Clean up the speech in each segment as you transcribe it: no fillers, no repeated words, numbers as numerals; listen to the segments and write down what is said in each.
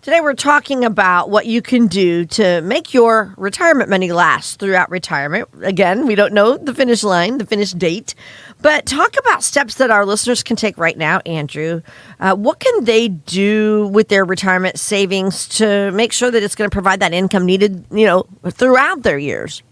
Today we're talking about what you can do to make your retirement money last throughout retirement. Again, we don't know the finish line, the finish date, but talk about steps that our listeners can take right now, Andrew. What can they do with their retirement savings to make sure that it's going to provide that income needed, throughout their years?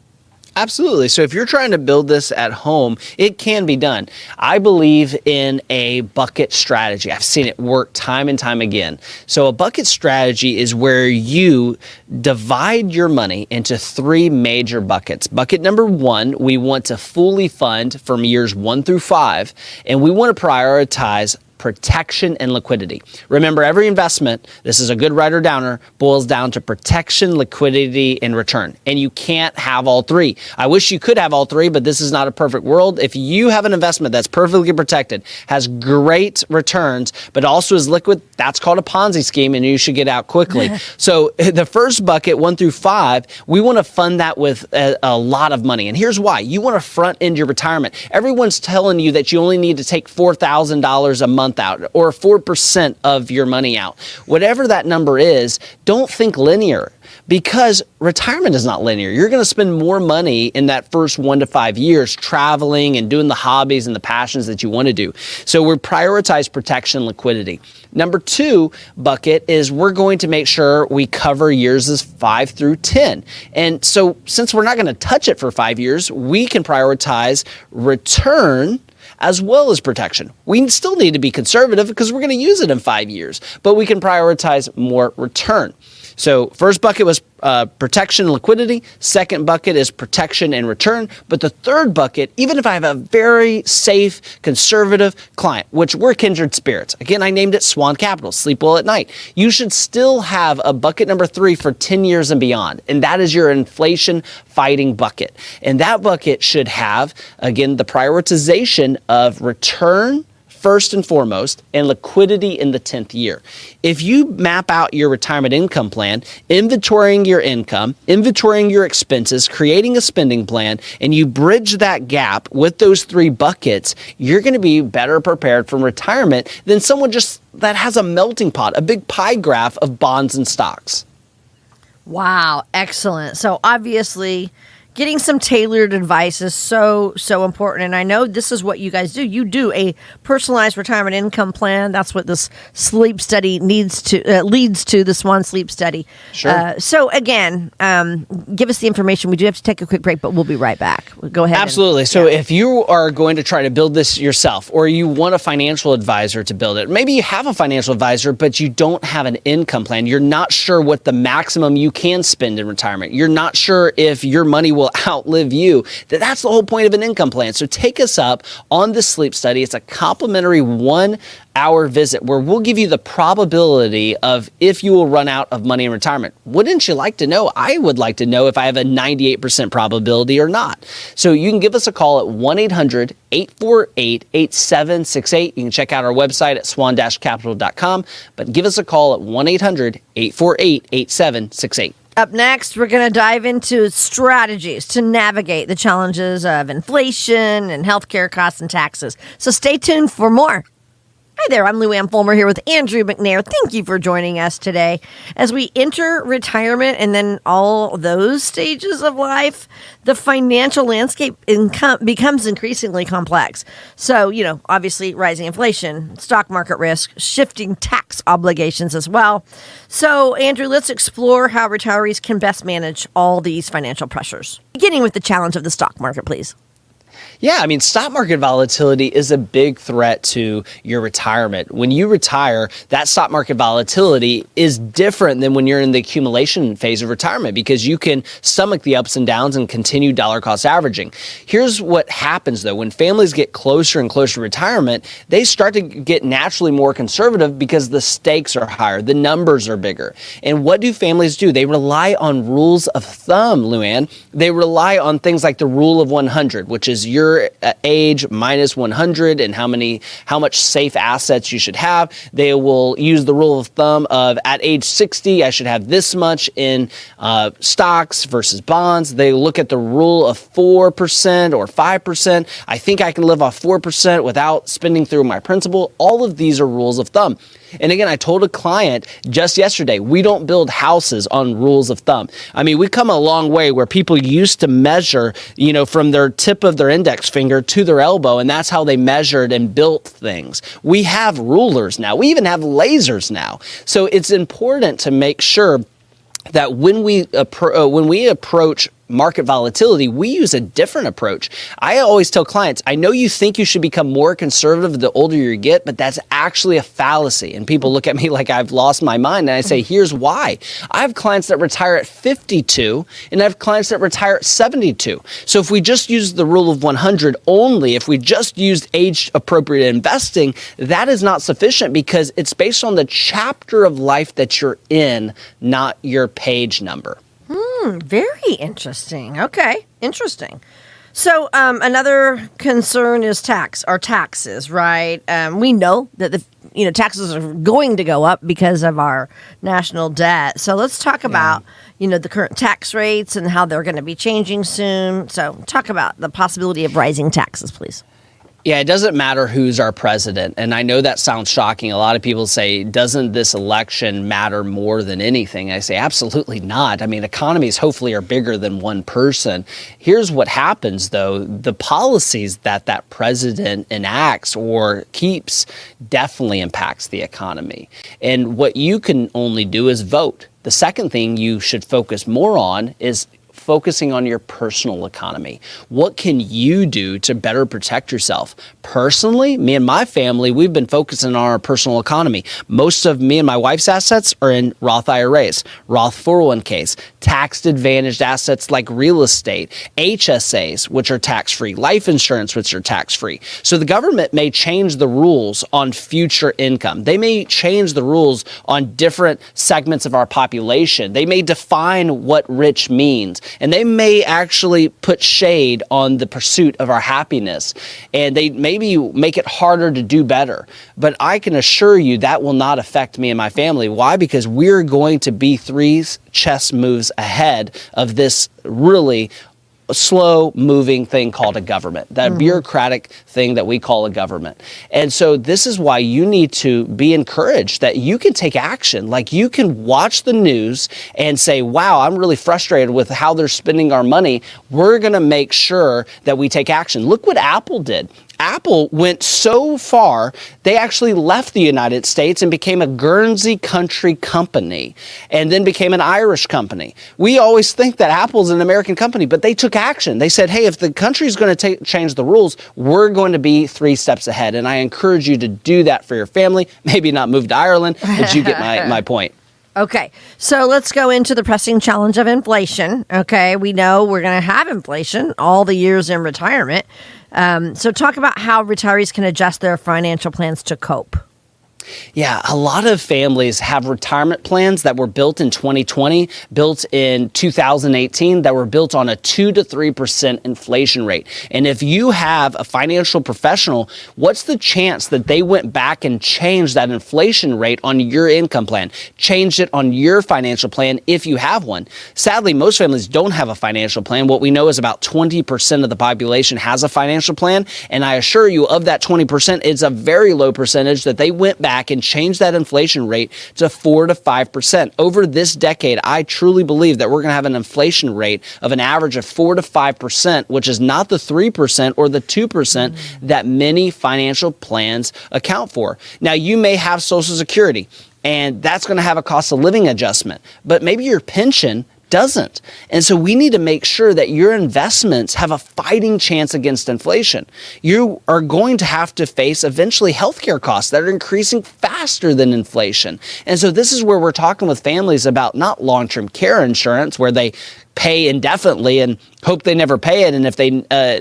Absolutely. So if you're trying to build this at home, it can be done. I believe in a bucket strategy. I've seen it work time and time again. So a bucket strategy is where you divide your money into three major buckets. Bucket number one, we want to fully fund from years 1 through 5, and we want to prioritize protection and liquidity. Remember, every investment, this is a good writer downer, boils down to protection, liquidity, and return. And you can't have all three. I wish you could have all three, but this is not a perfect world. If you have an investment that's perfectly protected, has great returns, but also is liquid, that's called a Ponzi scheme, and you should get out quickly. So the first bucket, 1 through 5, we want to fund that with a lot of money. And here's why. You want to front end your retirement. Everyone's telling you that you only need to take $4,000 a month out or 4% of your money out. Whatever that number is, don't think linear, because retirement is not linear. You're going to spend more money in that first 1 to 5 years traveling and doing the hobbies and the passions that you want to do. So we prioritize protection, liquidity. Number 2 bucket is we're going to make sure we cover years as 5 through 10. And so since we're not going to touch it for 5 years, we can prioritize return as well as protection. We still need to be conservative because we're going to use it in 5 years, but we can prioritize more return. So first bucket was protection and liquidity. Second bucket is protection and return. But the third bucket, even if I have a very safe, conservative client, which we're kindred spirits. Again, I named it Swan Capital, sleep well at night. You should still have a bucket number 3 for 10 years and beyond. And that is your inflation fighting bucket. And that bucket should have, again, the prioritization of return first and foremost, and liquidity in the 10th year. If you map out your retirement income plan, inventorying your income, inventorying your expenses, creating a spending plan, and you bridge that gap with those 3 buckets, you're going to be better prepared for retirement than someone just that has a melting pot, a big pie graph of bonds and stocks. Wow, excellent. So obviously, getting some tailored advice is so important. And I know this is what you guys do. You do a personalized retirement income plan. That's what this sleep study leads to, the Swan Sleep Study. Sure. So again, give us the information. We do have to take a quick break, but we'll be right back. Go ahead. Absolutely. So if you are going to try to build this yourself, or you want a financial advisor to build it, maybe you have a financial advisor, but you don't have an income plan. You're not sure what the maximum you can spend in retirement. You're not sure if your money will outlive you. That's the whole point of an income plan. So take us up on the sleep study. It's a complimentary 1-hour visit where we'll give you the probability of if you will run out of money in retirement. Wouldn't you like to know? I would like to know if I have a 98% probability or not. So you can give us a call at 1-800-848-8768. You can check out our website at swan-capital.com, but give us a call at 1-800-848-8768. Up next, we're going to dive into strategies to navigate the challenges of inflation and healthcare costs and taxes. So stay tuned for more. Hi there, I'm Lou Ann Fulmer here with Andrew McNair. Thank you for joining us today. As we enter retirement and then all those stages of life, the financial landscape becomes increasingly complex. So, obviously rising inflation, stock market risk, shifting tax obligations as well. So, Andrew, let's explore how retirees can best manage all these financial pressures. Beginning with the challenge of the stock market, please. Yeah, stock market volatility is a big threat to your retirement. When you retire, that stock market volatility is different than when you're in the accumulation phase of retirement because you can stomach the ups and downs and continue dollar cost averaging. Here's what happens, though. When families get closer and closer to retirement, they start to get naturally more conservative because the stakes are higher, the numbers are bigger. And what do families do? They rely on rules of thumb, Luann. They rely on things like the rule of 100, which is your age minus 100 and how much safe assets you should have. They will use the rule of thumb of at age 60, I should have this much in stocks versus bonds. They look at the rule of 4% or 5%. I think I can live off 4% without spending through my principal. All of these are rules of thumb. And again, I told a client just yesterday, we don't build houses on rules of thumb. I mean, we've come a long way where people used to measure, from their tip of their index finger to their elbow, and that's how they measured and built things. We have rulers now. We even have lasers now. So it's important to make sure that when we approach market volatility, we use a different approach. I always tell clients, I know you think you should become more conservative the older you get, but that's actually a fallacy. And people look at me like I've lost my mind. And I say, here's why. I have clients that retire at 52 and I have clients that retire at 72. So if we just use the rule of 100 only, if we just used age appropriate investing, that is not sufficient because it's based on the chapter of life that you're in, not your page number. Very interesting. Okay, interesting. So another concern is taxes, right? We know that the taxes are going to go up because of our national debt. So let's talk about the current tax rates and how they're going to be changing soon. So talk about the possibility of rising taxes, please. Yeah, it doesn't matter who's our president. And I know that sounds shocking. A lot of people say, doesn't this election matter more than anything? I say, absolutely not. I mean, economies hopefully are bigger than one person. Here's what happens, though. The policies that president enacts or keeps definitely impacts the economy. And what you can only do is vote. The second thing you should focus more on is focusing on your personal economy. What can you do to better protect yourself? Personally, me and my family, we've been focusing on our personal economy. Most of me and my wife's assets are in Roth IRAs, Roth 401ks, tax-advantaged assets like real estate, HSAs, which are tax-free, life insurance, which are tax-free. So the government may change the rules on future income. They may change the rules on different segments of our population. They may define what rich means. And they may actually put shade on the pursuit of our happiness. And they maybe make it harder to do better. But I can assure you that will not affect me and my family. Why? Because we're going to be 3 chess moves ahead of this really slow moving thing called a government, that bureaucratic thing that we call a government. And so this is why you need to be encouraged that you can take action. Like you can watch the news and say, wow, I'm really frustrated with how they're spending our money. We're going to make sure that we take action. Look what Apple did. Apple went so far, they actually left the United States and became a Guernsey country company and then became an Irish company. We always think that Apple's an American company, but they took action. They said, hey, if the country's going to change the rules, we're going to be 3 steps ahead. And I encourage you to do that for your family. Maybe not move to Ireland, but you get my point. Okay, so let's go into the pressing challenge of inflation. Okay, we know we're going to have inflation all the years in retirement. So talk about how retirees can adjust their financial plans to cope. Yeah, a lot of families have retirement plans that were built in 2020, built in 2018, that were built on a 2 to 3% inflation rate. And if you have a financial professional, what's the chance that they went back and changed that inflation rate on your income plan, changed it on your financial plan if you have one? Sadly, most families don't have a financial plan. What we know is about 20% of the population has a financial plan. And I assure you, of that 20%, it's a very low percentage that they went back and change that inflation rate to 4 to 5%. Over this decade, I truly believe that we're going to have an inflation rate of an average of 4 to 5%, which is not the 3% or the 2% that many financial plans account for. Now, you may have Social Security, and that's going to have a cost of living adjustment, but maybe your pension doesn't. And so we need to make sure that your investments have a fighting chance against inflation. You are going to have to face eventually healthcare costs that are increasing faster than inflation. And so this is where we're talking with families about not long-term care insurance, where they pay indefinitely and hope they never pay it. And if they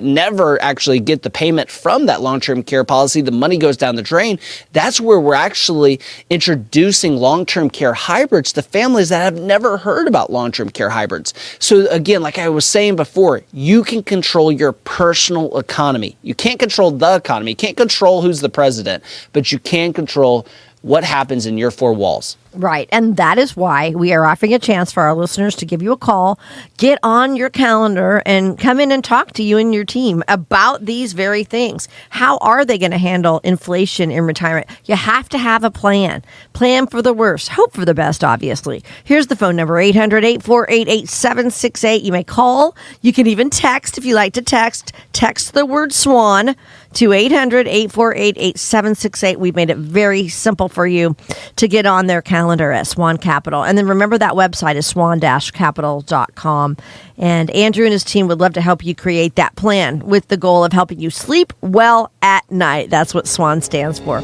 never actually get the payment from that long-term care policy, the money goes down the drain. That's where we're actually introducing long-term care hybrids to families that have never heard about long-term care hybrids. So again, like I was saying before, you can control your personal economy. You can't control the economy. You can't control who's the president, but you can control what happens in your 4 walls. Right. And that is why we are offering a chance for our listeners to give you a call, get on your calendar, and come in and talk to you and your team about these very things. How are they going to handle inflation in retirement? You have to have a plan. Plan for the worst, hope for the best, obviously. Here's the phone number, 800-848-8768. You may call. You can even text if you like to text. Text the word SWAN to 800-848-8768. We've made it very simple for you to get on their calendar at Swan Capital. And then remember that website is swan-capital.com. And Andrew and his team would love to help you create that plan with the goal of helping you sleep well at night. That's what SWAN stands for.